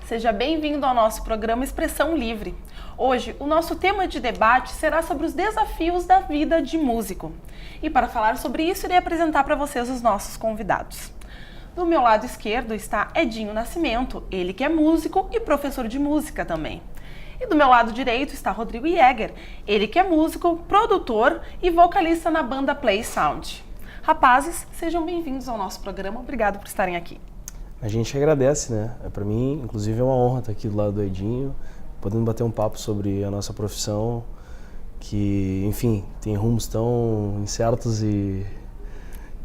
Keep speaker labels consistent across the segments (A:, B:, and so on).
A: Seja bem-vindo ao nosso programa Expressão Livre. Hoje, o nosso tema de debate será sobre os desafios da vida de músico. E para falar sobre isso, irei apresentar para vocês os nossos convidados. Do meu lado esquerdo está Edinho Nascimento, ele que é músico e professor de música também. E do meu lado direito está Rodrigo Jäger, ele que é músico, produtor e vocalista na banda Play Sound. Rapazes, sejam bem-vindos ao nosso programa, obrigado por estarem aqui.
B: A gente agradece, né? Para mim, inclusive, é uma honra estar aqui do lado do Edinho, podendo bater um papo sobre a nossa profissão, que, enfim, tem rumos tão incertos e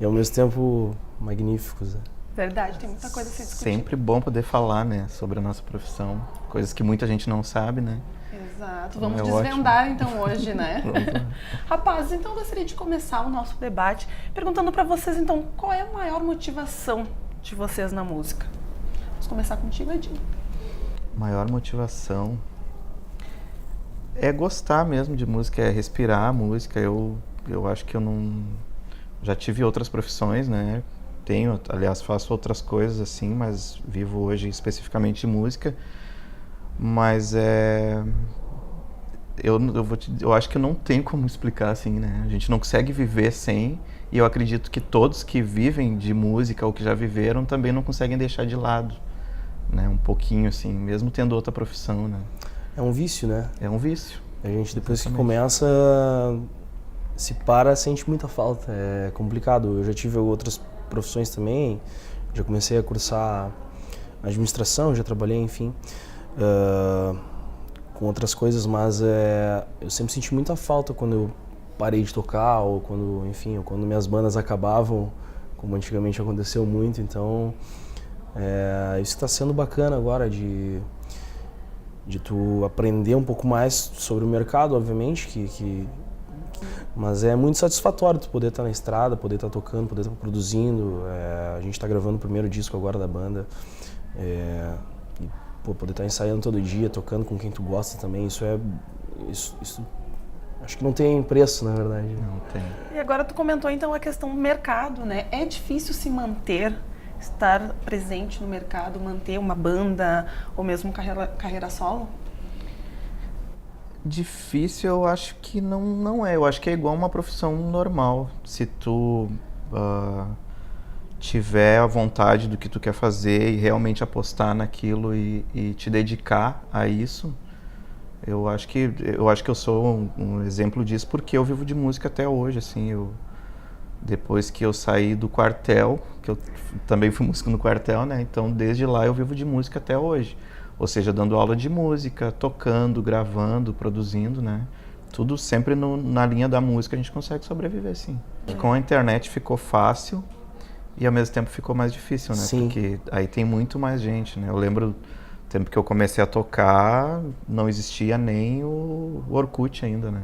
B: ao mesmo tempo magníficos, né?
A: Verdade, tem muita coisa a ser discutida.
C: Sempre bom poder falar, né, sobre a nossa profissão, coisas que muita gente não sabe, né?
A: Exato, vamos desvendar ótimo. Então hoje, né? Rapazes, então eu gostaria de começar o nosso debate perguntando para vocês, então, qual é a maior motivação de vocês na música? Vamos começar contigo, Edinho.
C: Maior motivação é gostar mesmo de música, é respirar a música. Eu acho que eu não... Já tive outras profissões, né? Aliás, faço outras coisas assim, mas vivo hoje especificamente de música. Mas eu acho que não tem como explicar assim, né? A gente não consegue viver sem, e eu acredito que todos que vivem de música ou que já viveram também não conseguem deixar de lado, né? Um pouquinho assim, mesmo tendo outra profissão, né?
B: É um vício, né?
C: É um vício.
B: A gente depois que começa, se para, sente muita falta, é complicado. Eu já tive outras profissões também, já comecei a cursar administração, já trabalhei, enfim, com outras coisas, mas eu sempre senti muita falta quando eu parei de tocar ou quando, enfim, ou quando minhas bandas acabavam, como antigamente aconteceu muito. Então, isso está sendo bacana agora de tu aprender um pouco mais sobre o mercado, obviamente, mas é muito satisfatório tu poder estar na estrada, poder estar tocando, poder estar produzindo. A gente está gravando o primeiro disco agora da banda. Poder estar ensaiando todo dia, tocando com quem tu gosta também, isso acho que não tem preço, na verdade.
C: Não tem.
A: E agora tu comentou então a questão do mercado, né? É difícil se manter, estar presente no mercado, manter uma banda ou mesmo carreira solo?
C: Difícil, eu acho que não é. Eu acho que é igual uma profissão normal. Se tu tiver a vontade do que tu quer fazer e realmente apostar naquilo e te dedicar a isso, eu acho que eu sou um exemplo disso, porque eu vivo de música até hoje, assim. Depois que eu saí do quartel, que eu também fui músico no quartel, né? Então desde lá eu vivo de música até hoje. Ou seja, dando aula de música, tocando, gravando, produzindo, né? Tudo sempre na linha da música a gente consegue sobreviver, sim. Com a internet ficou fácil e ao mesmo tempo ficou mais difícil, né?
B: Sim.
C: Porque aí tem muito mais gente, né? Eu lembro do tempo que eu comecei a tocar, não existia nem o Orkut ainda, né?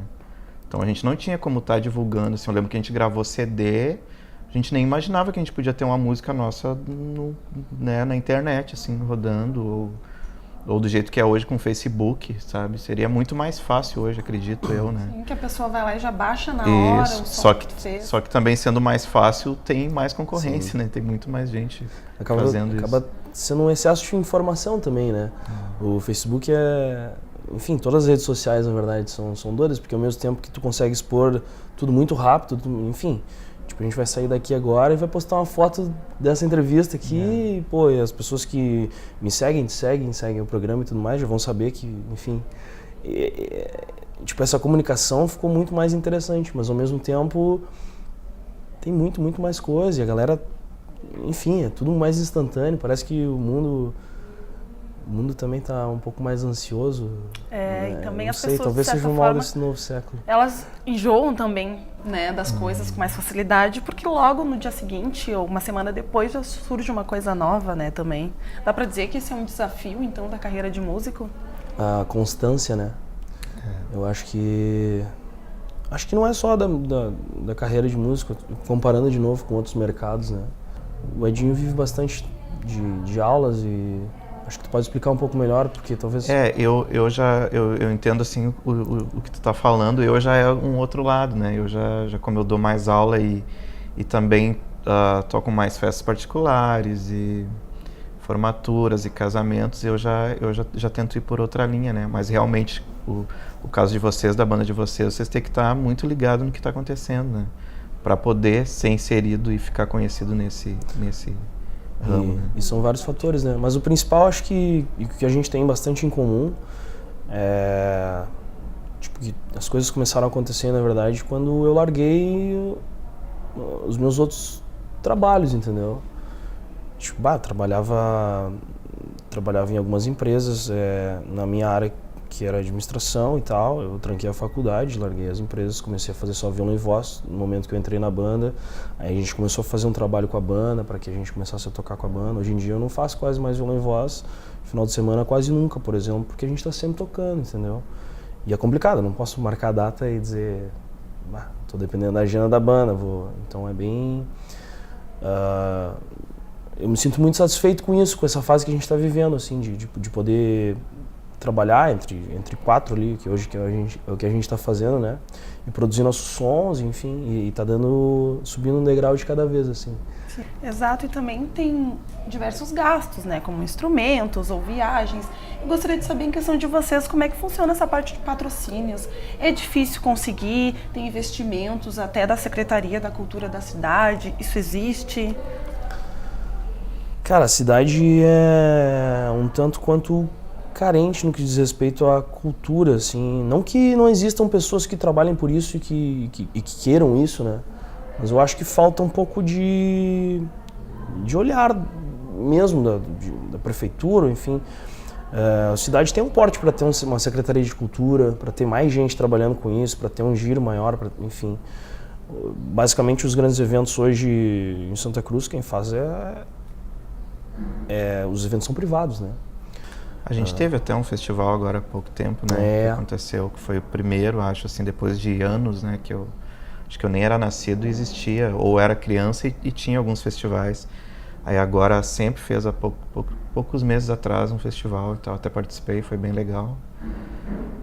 C: Então a gente não tinha como estar divulgando, assim. Eu lembro que a gente gravou CD, a gente nem imaginava que a gente podia ter uma música nossa na internet, assim, rodando, ou do jeito que é hoje com o Facebook, sabe? Seria muito mais fácil hoje, acredito eu, né?
A: Sim, que a pessoa vai lá e já baixa na hora o som que fez. Só
C: que também sendo mais fácil, tem mais concorrência, sim, né? Tem muito mais gente fazendo isso.
B: Acaba sendo um excesso de informação também, né? O Facebook enfim, todas as redes sociais, na verdade, são doidas, porque ao mesmo tempo que tu consegue expor tudo muito rápido, enfim... Tipo, a gente vai sair daqui agora e vai postar uma foto dessa entrevista aqui e as pessoas que me seguem o programa e tudo mais, já vão saber que, enfim... tipo, essa comunicação ficou muito mais interessante, mas ao mesmo tempo tem muito mais coisa e a galera... Enfim, é tudo mais instantâneo, parece que o mundo também está um pouco mais ansioso.
A: E também as
B: pessoas,
A: pessoas,
B: talvez seja um mal desse novo século.
A: Elas enjoam também, né, das coisas com mais facilidade, porque logo no dia seguinte ou uma semana depois já surge uma coisa nova, né, também. Dá pra dizer que esse é um desafio, então, da carreira de músico?
B: A constância, né? Eu acho que não é só da carreira de músico, comparando de novo com outros mercados, né? O Edinho vive bastante de aulas e... Acho que tu pode explicar um pouco melhor, porque talvez...
C: Eu entendo assim o que tu tá falando, eu já é um outro lado, né? Eu já como eu dou mais aula e também toco mais festas particulares e formaturas e casamentos, eu já tento ir por outra linha, né? Mas realmente, o caso de vocês, da banda de vocês têm que estar muito ligados no que está acontecendo, né? Para poder ser inserido e ficar conhecido nesse ramo, né?
B: E são vários fatores, né? Mas o principal, acho que a gente tem bastante em comum é... Tipo, que as coisas começaram a acontecer, na verdade, quando eu larguei os meus outros trabalhos, entendeu? Tipo, trabalhava em algumas empresas na minha área, que era administração e tal. Eu tranquei a faculdade, larguei as empresas, comecei a fazer só violão e voz no momento que eu entrei na banda. Aí a gente começou a fazer um trabalho com a banda, para que a gente começasse a tocar com a banda. Hoje em dia eu não faço quase mais violão e voz, final de semana quase nunca, por exemplo, porque a gente está sempre tocando, entendeu? E é complicado, eu não posso marcar a data e dizer, tô dependendo da agenda da banda, vou. Então é bem... eu me sinto muito satisfeito com isso, com essa fase que a gente está vivendo, assim, de poder trabalhar entre quatro ali, que hoje é o que a gente está fazendo, né? E produzir nossos sons, enfim, e tá subindo um degrau de cada vez, assim.
A: Sim, exato, e também tem diversos gastos, né? Como instrumentos ou viagens. Eu gostaria de saber, em questão de vocês, como é que funciona essa parte de patrocínios. É difícil conseguir? Tem investimentos até da Secretaria da Cultura da cidade? Isso existe?
B: Cara, a cidade é um tanto quanto carente no que diz respeito à cultura, assim. Não que não existam pessoas que trabalhem por isso e que queiram isso, né? Mas eu acho que falta um pouco de olhar mesmo da prefeitura, enfim. A cidade tem um porte para ter uma secretaria de cultura, para ter mais gente trabalhando com isso, para ter um giro maior, enfim. Basicamente, os grandes eventos hoje em Santa Cruz, quem faz os eventos são privados, né?
C: A gente teve até um festival agora há pouco tempo, né? Que aconteceu, que foi o primeiro, acho, assim, depois de anos, né? Que acho que eu nem era nascido e existia, ou era criança e tinha alguns festivais. Aí agora sempre fez há poucos meses atrás um festival e tal, até participei, foi bem legal.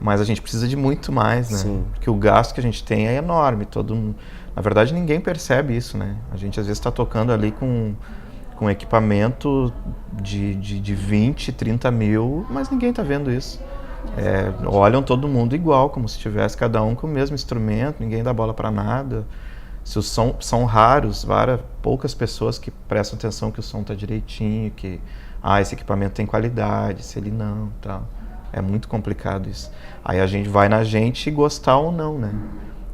C: Mas a gente precisa de muito mais, né?
B: Sim.
C: Porque o gasto que a gente tem é enorme. Na verdade, ninguém percebe isso, né? A gente às vezes está tocando ali com equipamento de 20, 30 mil, mas ninguém está vendo isso. Olham todo mundo igual, como se tivesse cada um com o mesmo instrumento, ninguém dá bola para nada. Se o som são raros, poucas pessoas que prestam atenção que o som está direitinho, que esse equipamento tem qualidade, se ele não, tal. É muito complicado isso. Aí a gente vai na gente gostar ou não, né?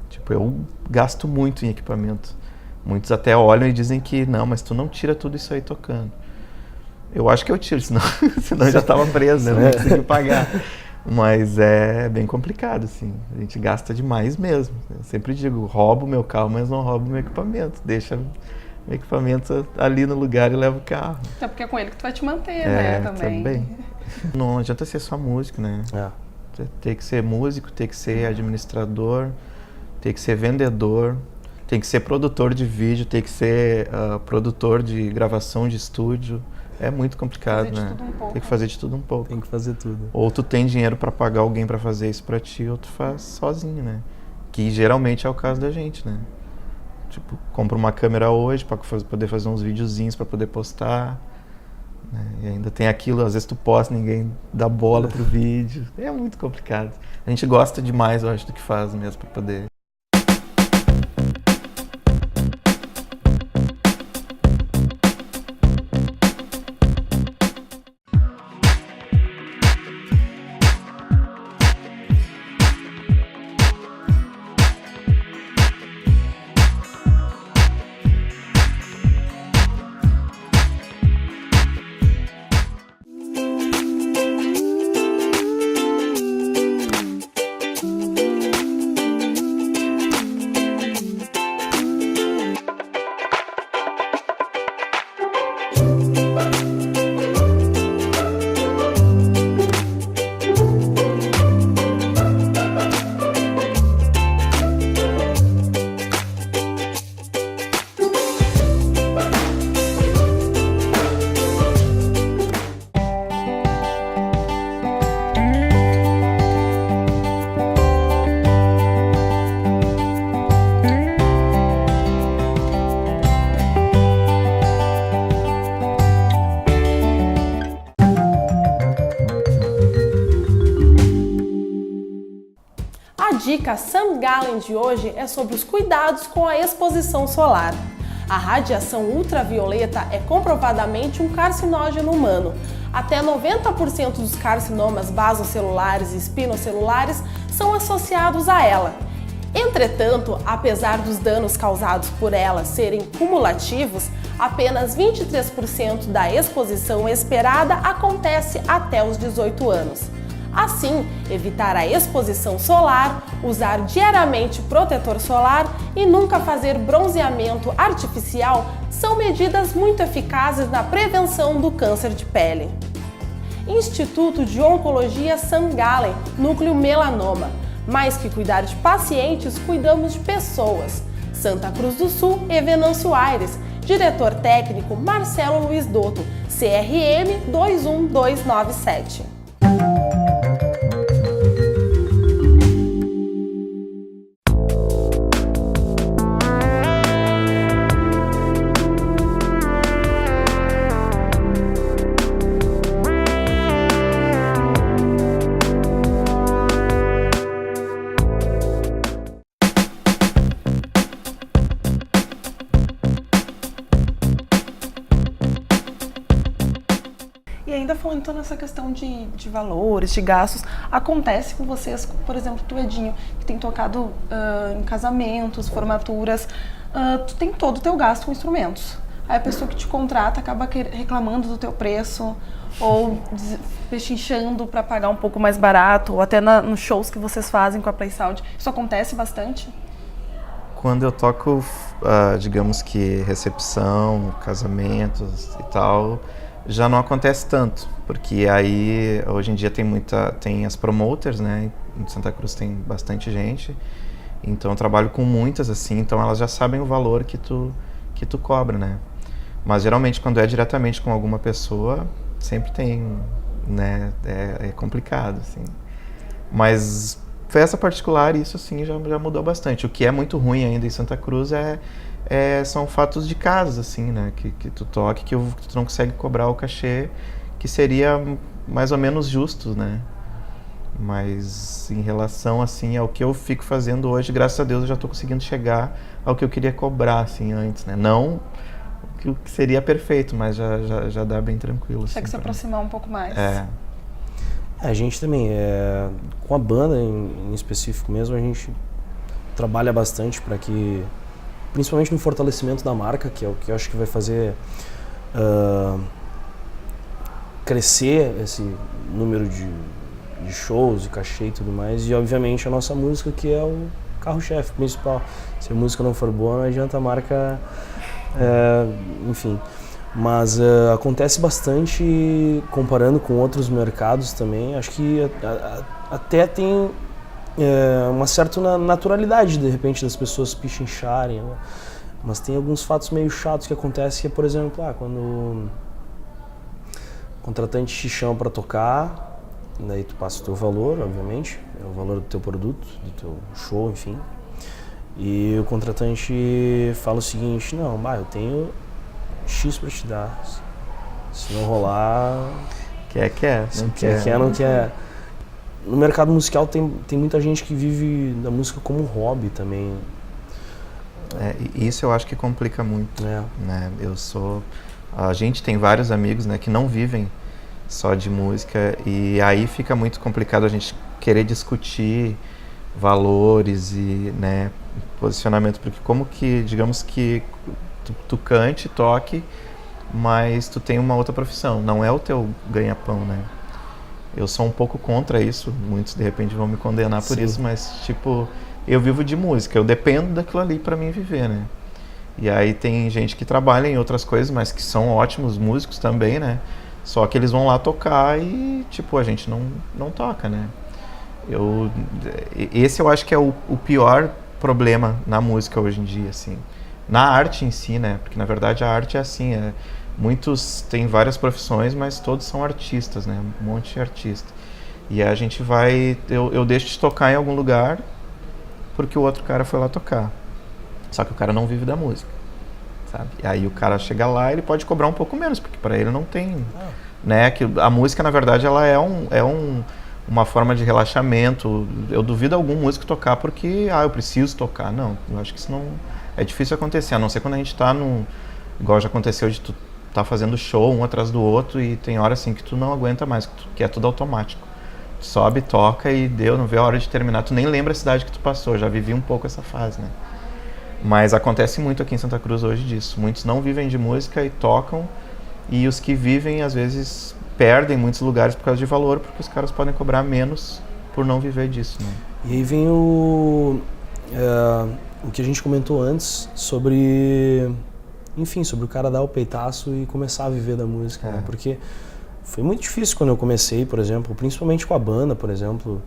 C: Tipo, eu gasto muito em equipamento. Muitos até olham e dizem que não, mas tu não tira tudo isso aí tocando. Eu acho que eu tiro, senão eu já estava preso, né? Não consegui pagar. Mas é bem complicado, assim. A gente gasta demais mesmo. Eu sempre digo, roubo o meu carro, mas não roubo o meu equipamento. Deixa o equipamento ali no lugar e leva o carro.
A: É porque é com ele que tu vai te manter, né? Também.
C: Não adianta ser só músico, né? Tem que ser músico, tem que ser administrador, tem que ser vendedor, tem que ser produtor de vídeo, tem que ser produtor de gravação de estúdio. É muito complicado, né? Tem que fazer de tudo um pouco.
B: Tem que fazer tudo.
C: Ou tu tem dinheiro para pagar alguém para fazer isso para ti, ou tu faz sozinho, né? Que geralmente é o caso da gente, né? Tipo, compra uma câmera hoje para poder fazer uns videozinhos para poder postar, né? E ainda tem aquilo, às vezes tu posta, ninguém dá bola pro vídeo. É muito complicado. A gente gosta demais, eu acho, do que faz mesmo para poder.
A: dica Sam Gallen de hoje é sobre os cuidados com a exposição solar. A radiação ultravioleta é comprovadamente um carcinógeno humano. Até 90% dos carcinomas basocelulares e espinocelulares são associados a ela. Entretanto, apesar dos danos causados por ela serem cumulativos, apenas 23% da exposição esperada acontece até os 18 anos. Assim, evitar a exposição solar, usar diariamente protetor solar e nunca fazer bronzeamento artificial são medidas muito eficazes na prevenção do câncer de pele. Instituto de Oncologia Sam Gallen, Núcleo Melanoma. Mais que cuidar de pacientes, cuidamos de pessoas. Santa Cruz do Sul e Venâncio Aires. Diretor técnico Marcelo Luiz Dotto, CRM 21297. E ainda falando então nessa questão de valores, de gastos, acontece com vocês, por exemplo, tu, Edinho, que tem tocado em casamentos, formaturas, tu tem todo o teu gasto com instrumentos. Aí a pessoa que te contrata acaba reclamando do teu preço ou pechinchando para pagar um pouco mais barato, ou até nos shows que vocês fazem com a Play Sound. Isso acontece bastante?
C: Quando eu toco, digamos que recepção, casamentos e tal, já não acontece tanto, porque aí hoje em dia tem as promoters, né? Em Santa Cruz tem bastante gente, então eu trabalho com muitas assim, então elas já sabem o valor que tu cobra, né? Mas geralmente quando é diretamente com alguma pessoa, sempre tem, né? É complicado, assim. Mas festa particular, isso assim já mudou bastante. O que é muito ruim ainda em Santa Cruz são fatos de casa, assim, né? Que tu toque, que tu não consegue cobrar o cachê, que seria mais ou menos justo, né? Mas em relação, assim, ao que eu fico fazendo hoje, graças a Deus eu já estou conseguindo chegar ao que eu queria cobrar, assim, antes, né? Não o que seria perfeito, mas já dá bem tranquilo.
A: Consegue
C: assim,
A: se aproximar um pouco mais.
B: A gente também, com a banda em específico mesmo, a gente trabalha bastante para que, principalmente no fortalecimento da marca, que é o que eu acho que vai fazer crescer esse número de shows, de cachê e tudo mais, e obviamente a nossa música, que é o carro-chefe principal. Se a música não for boa, não adianta a marca, enfim. Mas acontece bastante comparando com outros mercados também. Acho que até tem uma certa naturalidade, de repente, das pessoas pichincharem, né? Mas tem alguns fatos meio chatos que acontecem, que é, por exemplo, quando o contratante te chama para tocar, daí tu passa o teu valor, obviamente, é o valor do teu produto, do teu show, enfim. E o contratante fala o seguinte: não, eu tenho X para te dar. Se não rolar...
C: Quer.
B: Não quer. No mercado musical tem muita gente que vive da música como um hobby também.
C: Isso eu acho que complica muito, né? A gente tem vários amigos, né, que não vivem só de música, e aí fica muito complicado a gente querer discutir valores e, né, posicionamento, porque como que, digamos que tu cante, toque, mas tu tem uma outra profissão, não é o teu ganha-pão, né? Eu sou um pouco contra isso, muitos de repente vão me condenar por isso, mas tipo, eu vivo de música, eu dependo daquilo ali para mim viver, né? E aí tem gente que trabalha em outras coisas, mas que são ótimos músicos também, né? Só que eles vão lá tocar e tipo, a gente não toca, né? Esse eu acho que é o pior problema na música hoje em dia, assim. Na arte em si, né? Porque na verdade a arte é assim, muitos têm várias profissões, mas todos são artistas, né? Um monte de artista. E a gente eu deixo de tocar em algum lugar porque o outro cara foi lá tocar. Só que o cara não vive da música, sabe? E aí o cara chega lá, ele pode cobrar um pouco menos, porque para ele não tem, né? Que a música, na verdade, ela é um uma forma de relaxamento. Eu duvido algum músico tocar porque, eu preciso tocar. Não, eu acho que isso não... É difícil acontecer, a não ser quando a gente tá num... Igual já aconteceu de tu tá fazendo show um atrás do outro e tem hora assim que tu não aguenta mais, que é tudo automático. Tu sobe, toca e não vê a hora de terminar. Tu nem lembra a cidade que tu passou, já vivi um pouco essa fase, né? Mas acontece muito aqui em Santa Cruz hoje disso. Muitos não vivem de música e tocam, e os que vivem, às vezes, perdem muitos lugares por causa de valor, porque os caras podem cobrar menos por não viver disso, né?
B: E aí vem o que a gente comentou antes sobre, enfim, sobre o cara dar o peitaço e começar a viver da música, né? Porque foi muito difícil quando eu comecei, por exemplo, principalmente com a banda, por exemplo.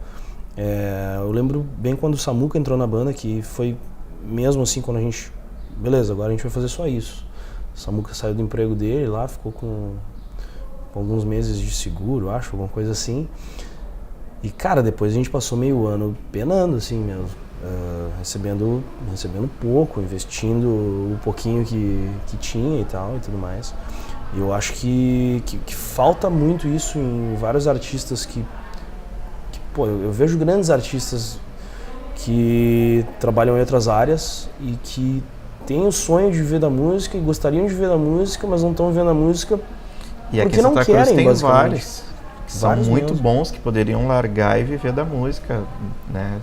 B: Eu lembro bem quando o Samuca entrou na banda, que foi mesmo assim quando a gente... Beleza, agora a gente vai fazer só isso. O Samuca saiu do emprego dele lá, ficou com alguns meses de seguro, acho, alguma coisa assim. E, cara, depois a gente passou meio ano penando, assim mesmo. Recebendo pouco, investindo o pouquinho que tinha e tal e tudo mais. E eu acho que falta muito isso em vários artistas que pô, eu vejo grandes artistas que trabalham em outras áreas e que têm o sonho de viver da música e gostariam de viver da música, mas não estão vivendo a música porque não querem,
C: tem
B: basicamente.
C: vários que são muito bons, que poderiam largar e viver da música, né?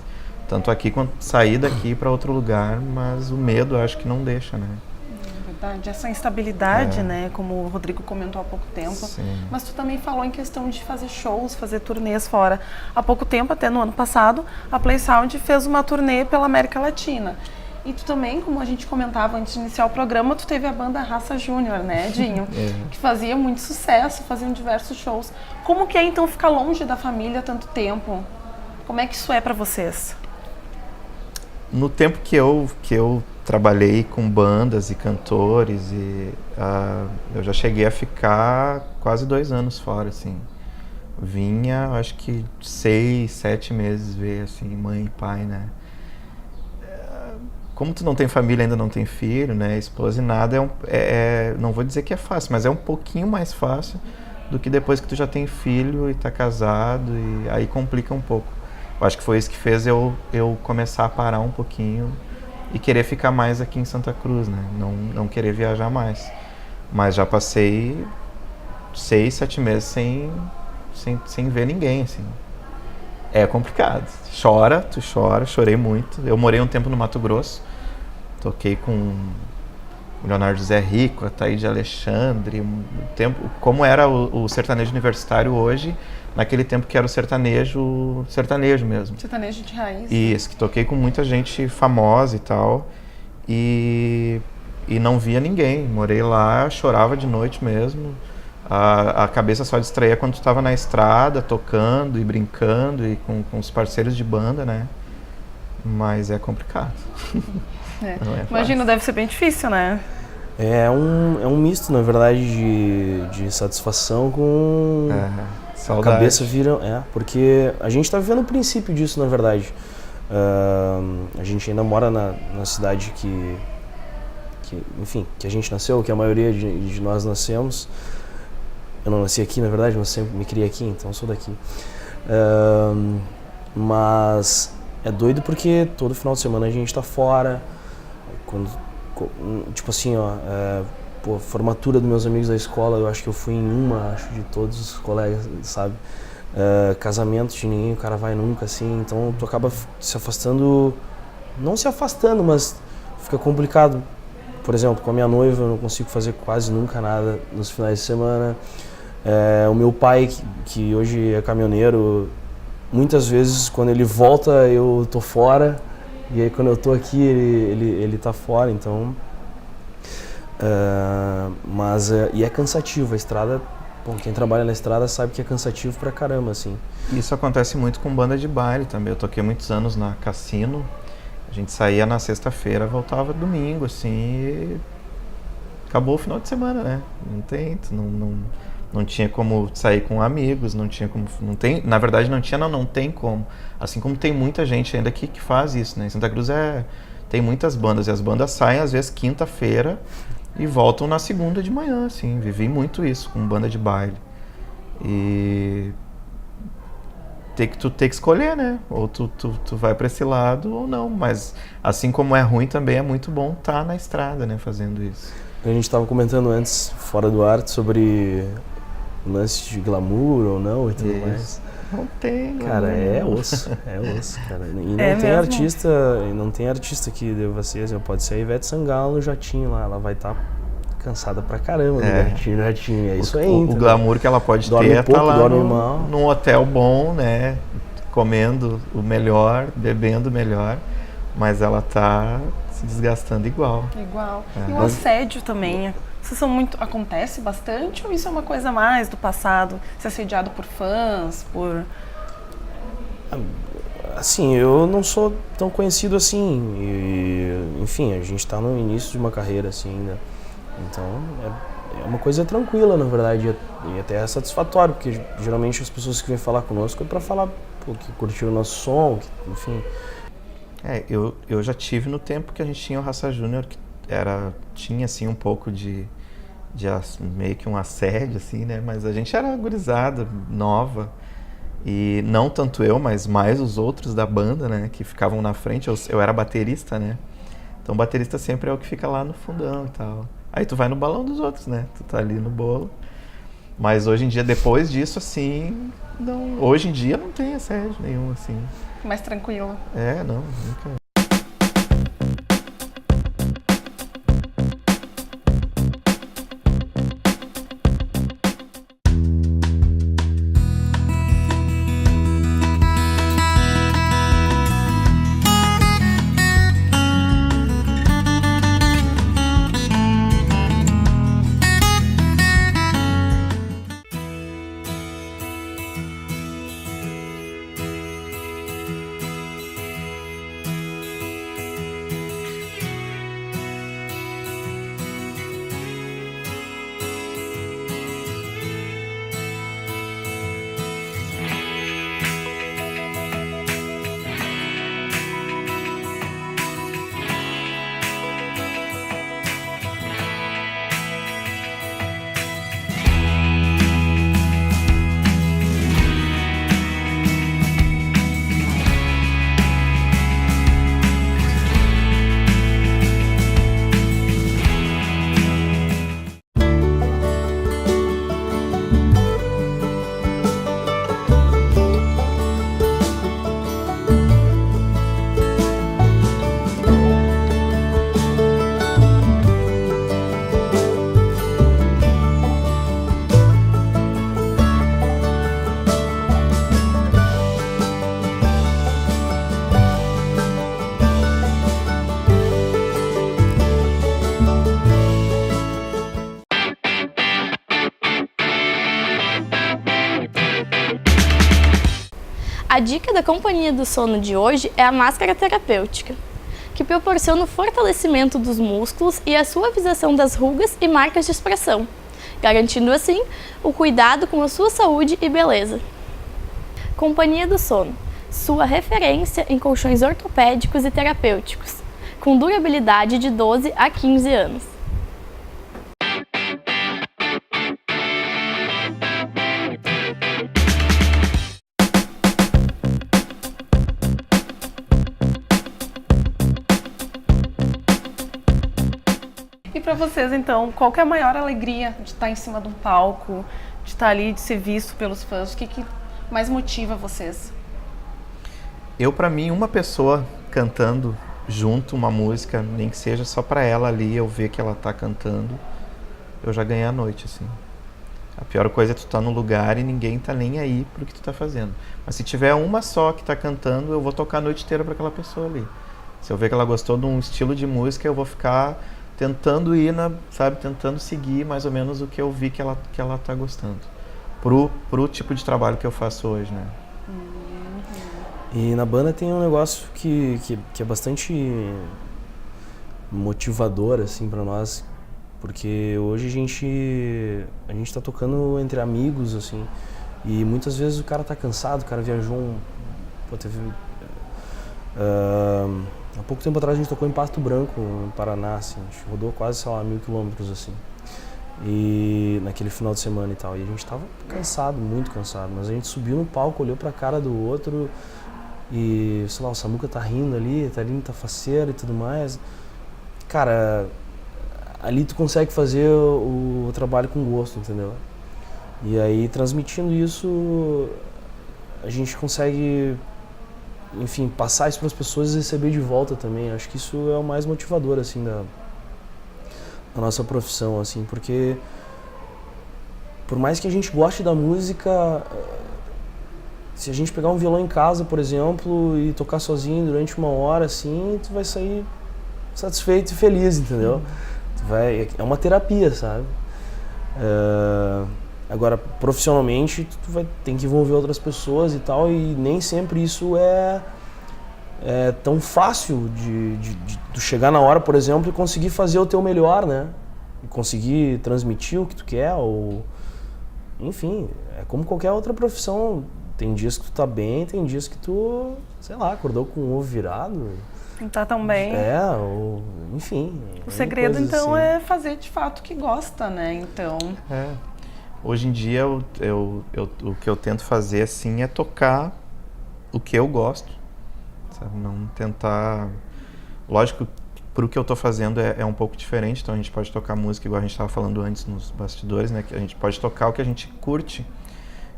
C: Tanto aqui quanto sair daqui para outro lugar, mas o medo acho que não deixa, né?
A: Verdade, essa instabilidade, né, como o Rodrigo comentou há pouco tempo.
C: Sim.
A: Mas tu também falou em questão de fazer shows, fazer turnês fora. Há pouco tempo, até no ano passado, a Play Sound fez uma turnê pela América Latina. E tu também, como a gente comentava antes de iniciar o programa, tu teve a banda Raça Júnior, né, Dinho? Que fazia muito sucesso, faziam diversos shows. Como que é, então, ficar longe da família tanto tempo? Como é que isso é pra vocês?
C: No tempo que eu trabalhei com bandas e cantores, eu já cheguei a ficar quase 2 anos fora, assim. Vinha, acho que 6, 7 meses ver, assim, mãe e pai, né? Como tu não tem família, ainda não tem filho, né, esposa e nada, não vou dizer que é fácil, mas é um pouquinho mais fácil do que depois que tu já tem filho e tá casado, e aí complica um pouco. Eu acho que foi isso que fez eu começar a parar um pouquinho e querer ficar mais aqui em Santa Cruz, né, não querer viajar mais. Mas já passei 6, 7 meses sem ver ninguém, assim. É complicado. Tu chora, chorei muito. Eu morei um tempo no Mato Grosso, toquei com o Leonardo José Rico, a Taíde Alexandre, como era o sertanejo universitário hoje, naquele tempo que era o sertanejo mesmo.
A: Sertanejo de raiz.
C: Isso, que toquei com muita gente famosa e tal, e não via ninguém. Morei lá, chorava de noite mesmo. A cabeça só distraía quando tu estava na estrada, tocando e brincando e com os parceiros de banda, né? Mas é complicado.
A: Imagino, deve ser bem difícil, né?
B: É um misto, na verdade, de satisfação com...
C: saudade.
B: A cabeça vira... porque a gente está vivendo o princípio disso, na verdade. A gente ainda mora na cidade que a gente nasceu, que a maioria de nós nascemos. Eu não nasci aqui, na verdade, mas sempre me criei aqui, então sou daqui. Mas é doido porque todo final de semana a gente tá fora. Tipo assim, formatura dos meus amigos da escola, eu acho que eu fui em uma, de todos os colegas, sabe? Casamento de ninguém, o cara vai nunca, assim. Então tu acaba se afastando, não se afastando, mas fica complicado. Por exemplo, com a minha noiva eu não consigo fazer quase nunca nada nos finais de semana. O meu pai, que hoje é caminhoneiro, muitas vezes quando ele volta eu tô fora, e aí quando eu tô aqui ele tá fora, então... E é cansativo, a estrada, bom, quem trabalha na estrada sabe que é cansativo pra caramba, assim.
C: Isso acontece muito com banda de baile também. Eu toquei muitos anos na Cassino, a gente saía na sexta-feira, voltava domingo, assim, e acabou o final de semana, né? Não tinha como sair com amigos, não tem como. Assim como tem muita gente ainda que faz isso, né? Em Santa Cruz tem muitas bandas, e as bandas saem às vezes quinta-feira e voltam na segunda de manhã, assim. Vivi muito isso com banda de baile. E tu tem que escolher, né? Ou tu vai para esse lado ou não. Mas assim como é ruim, também é muito bom estar na estrada, né? Fazendo isso.
B: A gente estava comentando antes, fora do ar, sobre o lance de glamour ou não e tudo mais.
C: Não tem,
B: cara, é osso, cara. E não tem artista que deva ser, assim, pode ser a Ivete Sangalo no jatinho lá, ela vai estar cansada pra caramba no jatinho, é isso aí.
C: O glamour que ela pode
B: dorme
C: ter é estar lá num hotel bom, né, comendo o melhor, bebendo o melhor, mas ela tá se desgastando igual.
A: E o assédio também, acontece bastante ou isso é uma coisa mais do passado? Ser assediado por fãs, por...
B: Assim, eu não sou tão conhecido assim, e, enfim, a gente tá no início de uma carreira assim ainda, então é uma coisa tranquila, na verdade, e até é satisfatório, porque geralmente as pessoas que vêm falar conosco é pra falar que curtiram o nosso som, que, enfim.
C: Eu já tive no tempo que a gente tinha o Raça Júnior, que tinha assim um pouco de meio que um assédio, assim, né? Mas a gente era gurizada, nova. E não tanto eu, mas mais os outros da banda, né? Que ficavam na frente. Eu era baterista, né? Então o baterista sempre é o que fica lá no fundão e tal. Aí tu vai no balão dos outros, né? Tu tá ali no bolo. Mas hoje em dia, depois disso, assim... não, hoje em dia não tem assédio nenhum, assim.
A: Mais tranquilo.
C: Não, nunca...
D: A dica da Companhia do Sono de hoje é a máscara terapêutica, que proporciona o fortalecimento dos músculos e a suavização das rugas e marcas de expressão, garantindo assim o cuidado com a sua saúde e beleza. Companhia do Sono, sua referência em colchões ortopédicos e terapêuticos, com durabilidade de 12 a 15 anos.
A: E para vocês, então, qual que é a maior alegria de estar em cima de um palco, de estar ali, de ser visto pelos fãs? O que mais motiva vocês?
C: Para mim, uma pessoa cantando junto uma música, nem que seja só para ela ali, eu ver que ela tá cantando, eu já ganhei a noite, assim. A pior coisa é tu estar num lugar e ninguém tá nem aí pro que tu tá fazendo. Mas se tiver uma só que tá cantando, eu vou tocar a noite inteira para aquela pessoa ali. Se eu ver que ela gostou de um estilo de música, eu vou ficar tentando ir tentando seguir mais ou menos o que eu vi que ela tá gostando. Pro tipo de trabalho que eu faço hoje, né?
B: E na banda tem um negócio que é bastante motivador, assim, pra nós, porque hoje a gente tá tocando entre amigos, assim, e muitas vezes o cara tá cansado, o cara viajou há pouco tempo atrás a gente tocou em Pato Branco, no Paraná, assim, a gente rodou quase, 1.000 quilômetros, assim. E naquele final de semana e tal. E a gente tava cansado, muito cansado, mas a gente subiu no palco, olhou pra cara do outro e, sei lá, o Samuca tá rindo ali, tá faceiro e tudo mais. Cara, ali tu consegue fazer o trabalho com gosto, entendeu? E aí, transmitindo isso, a gente consegue, enfim, passar isso para as pessoas e receber de volta também. Acho que isso é o mais motivador, assim, da nossa profissão, assim, porque por mais que a gente goste da música, se a gente pegar um violão em casa, por exemplo, e tocar sozinho durante uma hora, assim, tu vai sair satisfeito e feliz, entendeu? É uma terapia, sabe? Agora, profissionalmente, tu tem que envolver outras pessoas e tal, e nem sempre isso é tão fácil de tu chegar na hora, por exemplo, e conseguir fazer o teu melhor, né? E conseguir transmitir o que tu quer, ou... Enfim, é como qualquer outra profissão. Tem dias que tu tá bem, tem dias que tu, sei lá, acordou com o ovo virado.
A: Não tá tão bem.
B: Ou... Enfim.
A: O segredo, então,
B: assim.
A: é fazer de fato o que gosta, né? Então...
C: Hoje em dia, o que eu tento fazer, assim, é tocar o que eu gosto, sabe? Não tentar... Lógico, pro que eu tô fazendo é um pouco diferente, então a gente pode tocar música, igual a gente estava falando antes nos bastidores, né? Que a gente pode tocar o que a gente curte.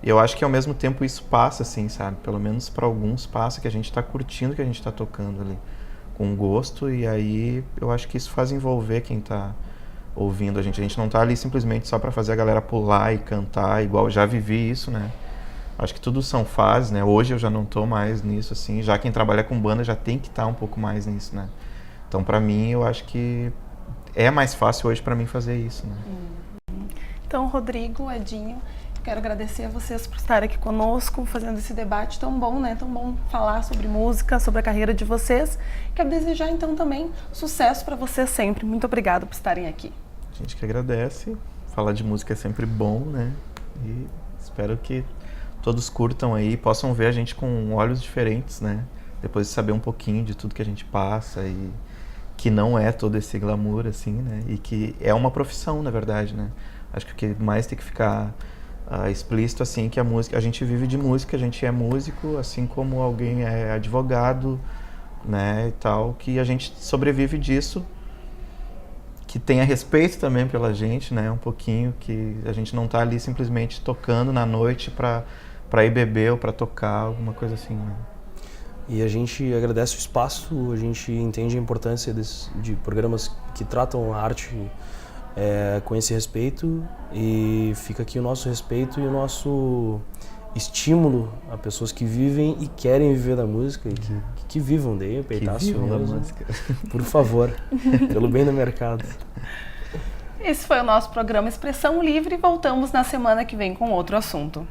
C: E eu acho que, ao mesmo tempo, isso passa, assim, sabe? Pelo menos para alguns passa, que a gente tá curtindo o que a gente tá tocando ali, com gosto, e aí eu acho que isso faz envolver quem tá ouvindo a gente não tá ali simplesmente só para fazer a galera pular e cantar, igual eu já vivi isso, né? Acho que tudo são fases, né? Hoje eu já não tô mais nisso, assim, já quem trabalha com banda já tem que estar um pouco mais nisso, né? Então, para mim, eu acho que é mais fácil hoje para mim fazer isso, né?
A: Então, Rodrigo, Edinho, quero agradecer a vocês por estarem aqui conosco, fazendo esse debate tão bom, né? Tão bom falar sobre música, sobre a carreira de vocês. Quero desejar, então, também sucesso para vocês sempre. Muito obrigada por estarem aqui.
C: A gente que agradece. Falar de música é sempre bom, né? E espero que todos curtam aí, possam ver a gente com olhos diferentes, né? Depois de saber um pouquinho de tudo que a gente passa e que não é todo esse glamour, assim, né? E que é uma profissão, na verdade, né? Acho que o que mais tem que ficar explícito, assim, que a gente vive de música, a gente é músico, assim como alguém é advogado, né, e tal, que a gente sobrevive disso, que tenha respeito também pela gente, né, um pouquinho, que a gente não tá ali simplesmente tocando na noite pra ir beber ou pra tocar, alguma coisa assim, né.
B: E a gente agradece o espaço, a gente entende a importância de programas que tratam a arte com esse respeito, e fica aqui o nosso respeito e o nosso estímulo a pessoas que vivem e querem viver da música e que vivam, deem o peitaço
C: vivam da
B: mesmo.
C: música.
B: Por favor, pelo bem do mercado.
A: Esse foi o nosso programa Expressão Livre e voltamos na semana que vem com outro assunto.